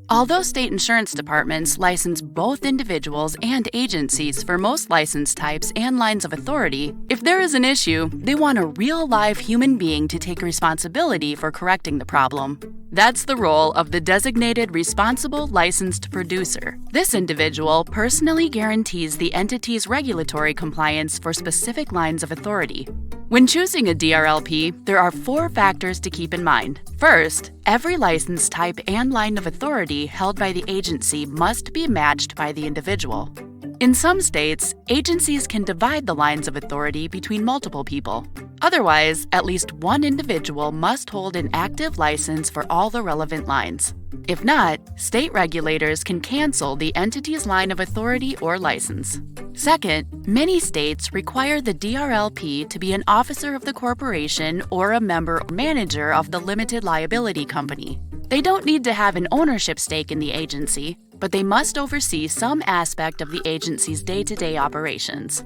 Although state insurance departments license both individuals and agencies for most license types and lines of authority, if there is an issue, they want a real live human being to take responsibility for correcting the problem. That's the role of the designated responsible licensed producer. This individual personally guarantees the entity's regulatory compliance for specific lines of authority. When choosing a DRLP, there are 4 factors to keep in mind. First, every license type and line of authority held by the agency must be matched by the individual. In some states, agencies can divide the lines of authority between multiple people. Otherwise, at least one individual must hold an active license for all the relevant lines. If not, state regulators can cancel the entity's line of authority or license. Second, many states require the DRLP to be an officer of the corporation or a member or manager of the limited liability company. They don't need to have an ownership stake in the agency, but they must oversee some aspect of the agency's day-to-day operations.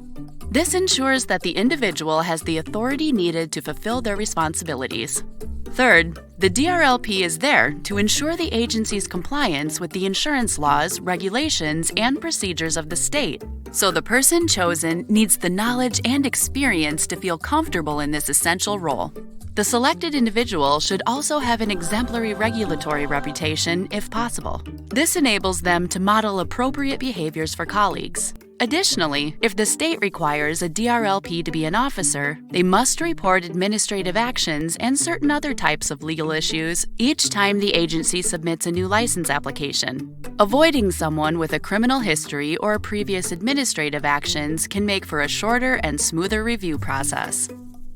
This ensures that the individual has the authority needed to fulfill their responsibilities. Third, the DRLP is there to ensure the agency's compliance with the insurance laws, regulations, and procedures of the state. So the person chosen needs the knowledge and experience to feel comfortable in this essential role. The selected individual should also have an exemplary regulatory reputation if possible. This enables them to model appropriate behaviors for colleagues. Additionally, if the state requires a DRLP to be an officer, they must report administrative actions and certain other types of legal issues each time the agency submits a new license application. Avoiding someone with a criminal history or previous administrative actions can make for a shorter and smoother review process.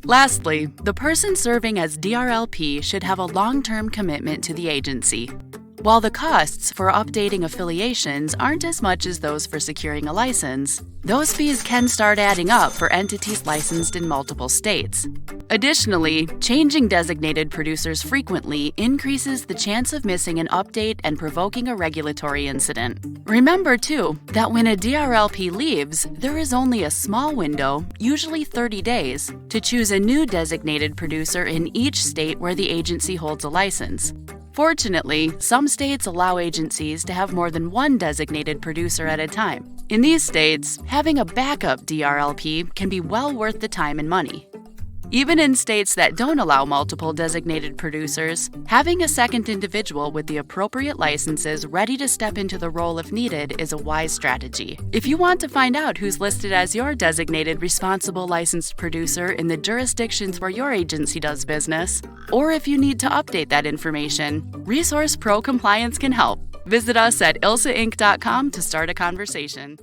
Lastly, the person serving as DRLP should have a long-term commitment to the agency. While the costs for updating affiliations aren't as much as those for securing a license, those fees can start adding up for entities licensed in multiple states. Additionally, changing designated producers frequently increases the chance of missing an update and provoking a regulatory incident. Remember, too, that when a DRLP leaves, there is only a small window, usually 30 days, to choose a new designated producer in each state where the agency holds a license. Fortunately, some states allow agencies to have more than one designated producer at a time. In these states, having a backup DRLP can be well worth the time and money. Even in states that don't allow multiple designated producers, having a second individual with the appropriate licenses ready to step into the role if needed is a wise strategy. If you want to find out who's listed as your designated responsible licensed producer in the jurisdictions where your agency does business, or if you need to update that information, Resource Pro Compliance can help. Visit us at ilsainc.com to start a conversation.